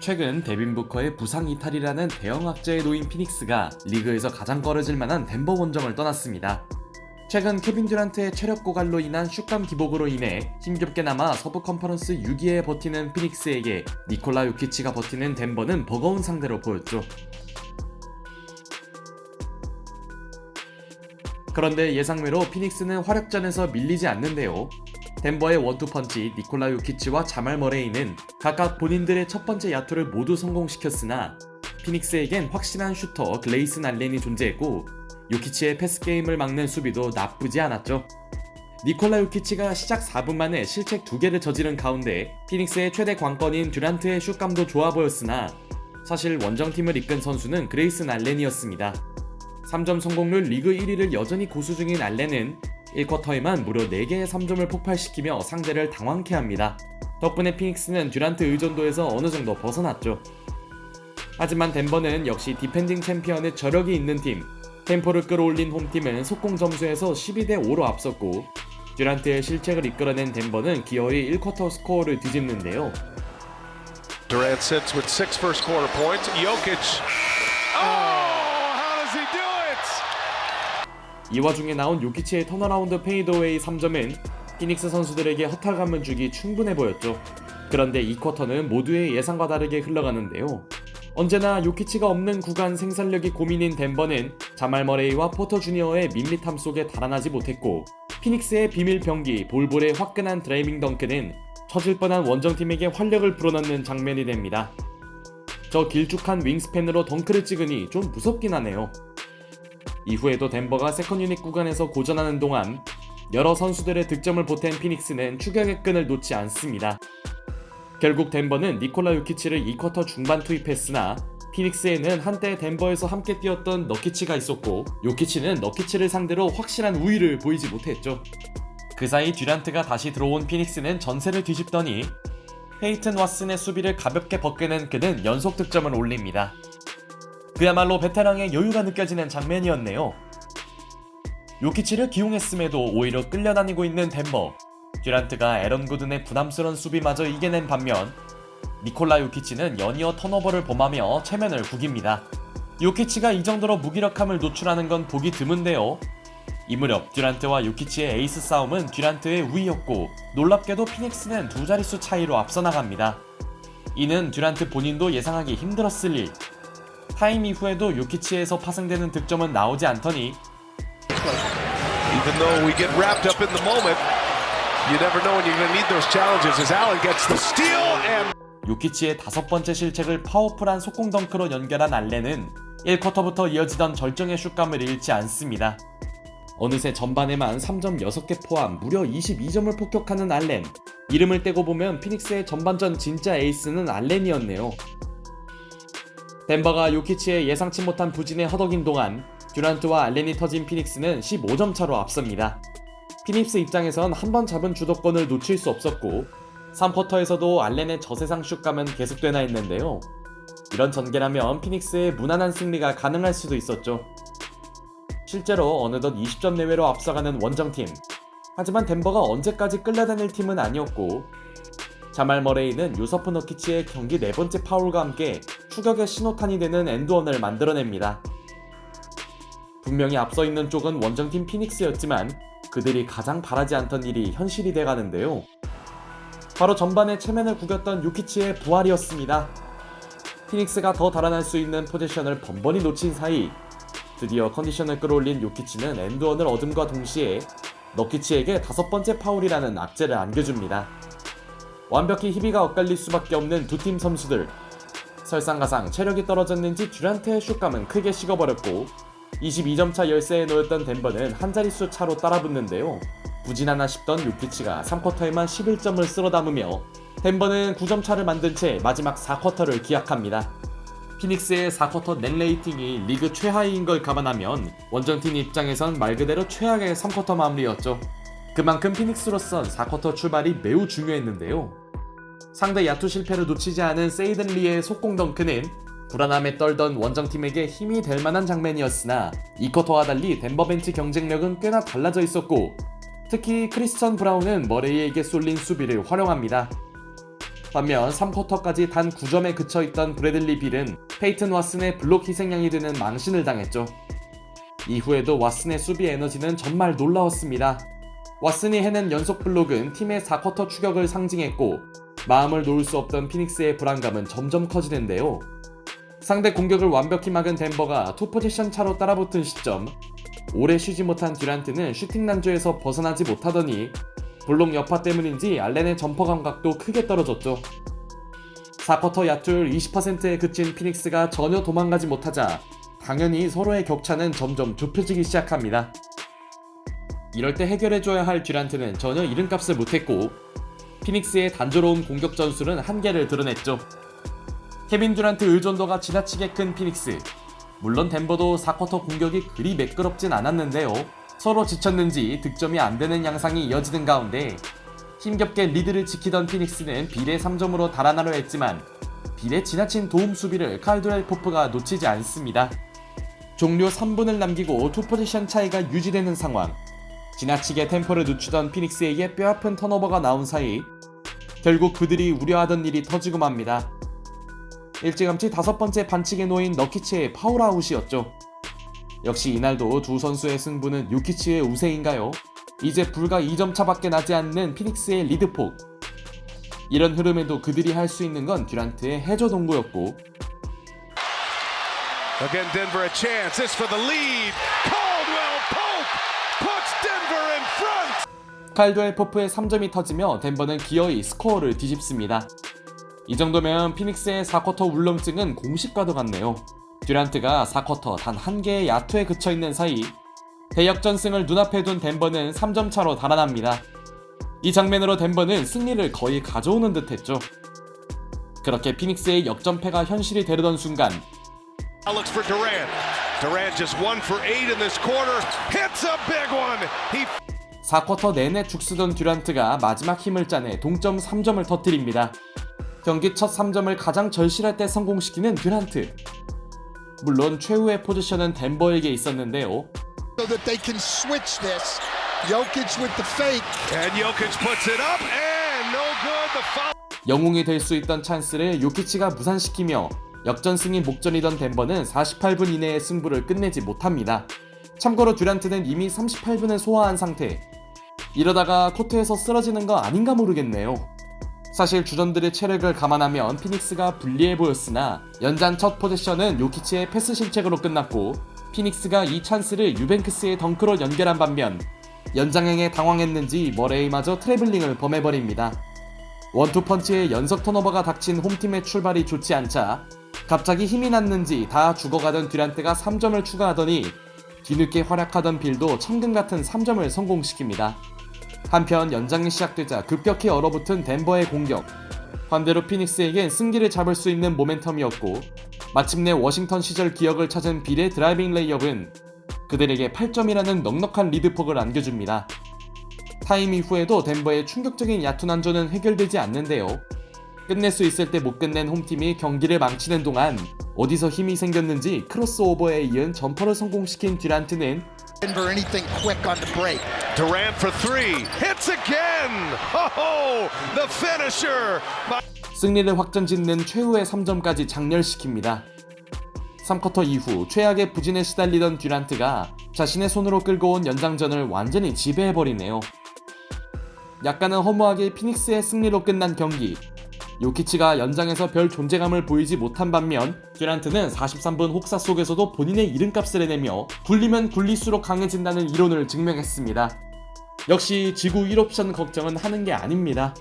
최근 데빈 부커의 부상 이탈이라는 대형 악재에 놓인 피닉스가 리그에서 가장 꺼려질 만한 덴버 원정을 떠났습니다. 최근 케빈 듀란트의 체력 고갈로 인한 슛감 기복으로 인해 힘겹게 남아 서부 컨퍼런스 6위에 버티는 피닉스에게 니콜라 요키치가 버티는 덴버는 버거운 상대로 보였죠. 그런데 예상외로 피닉스는 화력전에서 밀리지 않는데요. 덴버의 원투펀치 니콜라 요키치와 자말 머레이는 각각 본인들의 첫 번째 야투를 모두 성공시켰으나 피닉스에겐 확실한 슈터 글레이슨 알렌이 존재했고 요키치의 패스게임을 막는 수비도 나쁘지 않았죠. 니콜라 요키치가 시작 4분 만에 실책 2개를 저지른 가운데 피닉스의 최대 관건인 듀란트의 슛감도 좋아 보였으나 사실 원정팀을 이끈 선수는 그레이슨 알렌이었습니다. 3점 성공률 리그 1위를 여전히 고수 중인 알렌은 1쿼터에만 무려 4개의 3점을 폭발시키며 상대를 당황케 합니다. 덕분에 피닉스는 듀란트 의존도에서 어느 정도 벗어났죠. 하지만 덴버는 역시 디펜딩 챔피언의 저력이 있는 팀, 템포를 끌어올린 홈팀은 속공 점수에서 12대5로 앞섰고 듀란트의 실책을 이끌어낸 덴버는 기어이 1쿼터 스코어를 뒤집는데요. Durant sits with 6 first quarter points. Jokic. How does he do it? 이 와중에 나온 요키치의 턴어라운드 페이드웨이 3점은 피닉스 선수들에게 허탈감을 주기 충분해 보였죠. 그런데 이 쿼터는 모두의 예상과 다르게 흘러가는데요. 언제나 요키치가 없는 구간 생산력이 고민인 덴버는 자말 머레이와 포터 주니어의 밋밋함 속에 달아나지 못했고 피닉스의 비밀 병기 볼볼의 화끈한 드라이빙 덩크는 처질 뻔한 원정팀에게 활력을 불어넣는 장면이 됩니다. 저 길쭉한 윙스팬으로 덩크를 찍으니 좀 무섭긴 하네요. 이후에도 덴버가 세컨 유닛 구간에서 고전하는 동안 여러 선수들의 득점을 보탠 피닉스는 추격의 끈을 놓지 않습니다. 결국 덴버는 니콜라 요키치를 2쿼터 중반 투입했으나 피닉스에는 한때 덴버에서 함께 뛰었던 너키치가 있었고 요키치는 너키치를 상대로 확실한 우위를 보이지 못했죠. 그 사이 듀란트가 다시 들어온 피닉스는 전세를 뒤집더니 페이튼 왓슨의 수비를 가볍게 벗겨낸 그는 연속 득점을 올립니다. 그야말로 베테랑의 여유가 느껴지는 장면이었네요. 요키치를 기용했음에도 오히려 끌려다니고 있는 덴버. 듀란트가 에런 구든의 부담스러운 수비마저 이겨낸 반면 니콜라 요키치는 연이어 턴오버를 범하며 체면을 구깁니다. 요키치가 이 정도로 무기력함을 노출하는 건 보기 드문데요. 이 무렵 듀란트와 요키치의 에이스 싸움은 듀란트의 우위였고 놀랍게도 피닉스는 두 자릿수 차이로 앞서 나갑니다. 이는 듀란트 본인도 예상하기 힘들었을 일. 타임 이후에도 요키치에서 파생되는 득점은 나오지 않더니 Even though we get wrapped up in the moment, you never know when you're going to need those challenges as Allen gets the steal and 요키치의 5번째 실책을 파워풀한 속공 덩크로 연결한 알렌은 1쿼터부터 이어지던 절정의 슛감을 잃지 않습니다. 어느새 전반에만 3점 6개 포함 무려 22점을 폭격하는 알렌. 이름을 떼고 보면 피닉스의 전반전 진짜 에이스는 알렌이었네요. 덴버가 요키치의 예상치 못한 부진에 허덕인 동안 듀란트와 알렌이 터진 피닉스는 15점 차로 앞섭니다. 피닉스 입장에선 한 번 잡은 주도권을 놓칠 수 없었고 3쿼터에서도 알렌의 저세상 슛감은 계속되나 했는데요. 이런 전개라면 피닉스의 무난한 승리가 가능할 수도 있었죠. 실제로 어느덧 20점 내외로 앞서가는 원정팀. 하지만 덴버가 언제까지 끌려다닐 팀은 아니었고 자말 머레이는 요서프 너키치의 경기 4번째 파울과 함께 추격의 신호탄이 되는 엔드원을 만들어냅니다. 분명히 앞서 있는 쪽은 원정팀 피닉스였지만 그들이 가장 바라지 않던 일이 현실이 돼가는데요. 바로 전반에 체면을 구겼던 요키치의 부활이었습니다. 피닉스가 더 달아날 수 있는 포지션을 번번이 놓친 사이 드디어 컨디션을 끌어올린 요키치는 엔드원을 얻음과 동시에 너키치에게 5번째 파울이라는 악재를 안겨줍니다. 완벽히 희비가 엇갈릴 수밖에 없는 두 팀 선수들. 설상가상 체력이 떨어졌는지 듀란트의 슛감은 크게 식어버렸고 22점 차 열세에 놓였던 덴버는 한 자릿수 차로 따라붙는데요. 부진하나 싶던 요키치가 3쿼터에만 11점을 쓸어 담으며 덴버는 9점 차를 만든 채 마지막 4쿼터를 기약합니다. 피닉스의 4쿼터 넷 레이팅이 리그 최하위인 걸 감안하면 원정팀 입장에선 말 그대로 최악의 3쿼터 마무리였죠. 그만큼 피닉스로선 4쿼터 출발이 매우 중요했는데요. 상대 야투 실패를 놓치지 않은 세이든 리의 속공 덩크는 불안함에 떨던 원정팀에게 힘이 될 만한 장면이었으나 2쿼터와 달리 덴버 벤치 경쟁력은 꽤나 달라져 있었고 특히 크리스천 브라운은 머레이에게 쏠린 수비를 활용합니다. 반면 3쿼터까지 단 9점에 그쳐있던 브래들리 빌은 페이튼 왓슨의 블록 희생양이 되는 망신을 당했죠. 이후에도 왓슨의 수비 에너지는 정말 놀라웠습니다. 왓슨이 해낸 연속 블록은 팀의 4쿼터 추격을 상징했고 마음을 놓을 수 없던 피닉스의 불안감은 점점 커지는데요. 상대 공격을 완벽히 막은 덴버가 투 포지션 차로 따라붙은 시점, 오래 쉬지 못한 듀란트는 슈팅 난조에서 벗어나지 못하더니 블록 여파 때문인지 알렌의 점퍼 감각도 크게 떨어졌죠. 4쿼터 야투율 20%에 그친 피닉스가 전혀 도망가지 못하자 당연히 서로의 격차는 점점 좁혀지기 시작합니다. 이럴 때 해결해줘야 할 듀란트는 전혀 이름값을 못했고 피닉스의 단조로운 공격 전술은 한계를 드러냈죠. 케빈 듀란트 의존도가 지나치게 큰 피닉스. 물론 덴버도 4쿼터 공격이 그리 매끄럽진 않았는데요. 서로 지쳤는지 득점이 안 되는 양상이 이어지는 가운데 힘겹게 리드를 지키던 피닉스는 빌의 3점으로 달아나려 했지만 빌의 지나친 도움 수비를 칼드웰 포프가 놓치지 않습니다. 종료 3분을 남기고 투 포지션 차이가 유지되는 상황. 지나치게 템포를 늦추던 피닉스에게 뼈아픈 턴오버가 나온 사이 결국 그들이 우려하던 일이 터지고 맙니다. 일찌감치 5번째 반칙에 놓인 너키치의 파울아웃이었죠. 역시 이날도 두 선수의 승부는 요키치의 우세인가요? 이제 불과 2점 차밖에 나지 않는 피닉스의 리드폭. 이런 흐름에도 그들이 할 수 있는 건 듀란트의 해저 동구였고 Again, Denver a chance. This for the lead. Caldwell Pope puts Denver in front. 칼드웰 포프의 3점이 터지며 덴버는 기어이 스코어를 뒤집습니다. 이 정도면 피닉스의 4쿼터 울렁증은 공식과도 같네요. 듀란트가 4쿼터 단 한 개의 야투에 그쳐있는 사이 대역전승을 눈앞에 둔 덴버는 3점 차로 달아납니다. 이 장면으로 덴버는 승리를 거의 가져오는 듯 했죠. 그렇게 피닉스의 역전패가 현실이 되려던 순간 Now looks for Durant. Durant just 1 for 8 in this quarter. Hits a big one. 4쿼터 내내 죽쓰던 듀란트가 마지막 힘을 짜내 동점 3점을 터뜨립니다. 경기 첫 3점을 가장 절실할 때 성공시키는 듀란트. 물론 최후의 포지션은 덴버에게 있었는데요. So that they can switch this. Jokic with the fake. And Jokic puts it up and no good. The foul. 영웅이 될 수 있던 찬스를 요키치가 무산시키며 역전승이 목전이던 덴버는 48분 이내에 승부를 끝내지 못합니다. 참고로 듀란트는 이미 38분을 소화한 상태. 이러다가 코트에서 쓰러지는 거 아닌가 모르겠네요. 사실 주전들의 체력을 감안하면 피닉스가 불리해 보였으나 연장 첫 포지션은 요키치의 패스 실책으로 끝났고 피닉스가 이 찬스를 유뱅크스의 덩크로 연결한 반면 연장행에 당황했는지 머레이마저 트래블링을 범해버립니다. 원투펀치의 연속 턴오버가 닥친 홈팀의 출발이 좋지 않자 갑자기 힘이 났는지 다 죽어가던 듀란트가 3점을 추가하더니 뒤늦게 활약하던 빌도 천금같은 3점을 성공시킵니다. 한편 연장이 시작되자 급격히 얼어붙은 덴버의 공격. 반대로 피닉스에겐 승기를 잡을 수 있는 모멘텀이었고 마침내 워싱턴 시절 기억을 찾은 빌의 드라이빙 레이업은 그들에게 8점이라는 넉넉한 리드폭을 안겨줍니다. 타임 이후에도 덴버의 충격적인 야투 난조는 해결되지 않는데요. 끝낼 수 있을 때 못 끝낸 홈팀이 경기를 망치는 동안 어디서 힘이 생겼는지 크로스오버에 이은 점퍼를 성공시킨 듀란트는 Denver anything quick on the break. Durant for 3. Hits again. Oh, the finisher. 승리를 확정짓는 최후의 3점까지 장렬시킵니다. 3쿼터 이후 최악의 부진에 시달리던 듀란트가 자신의 손으로 끌고 온 연장전을 완전히 지배해버리네요. 약간은 허무하게 피닉스의 승리로 끝난 경기. 요키치가 연장에서 별 존재감을 보이지 못한 반면 듀란트는 43분 혹사 속에서도 본인의 이름값을 해내며 굴리면 굴릴수록 강해진다는 이론을 증명했습니다. 역시 지구 1옵션 걱정은 하는 게 아닙니다.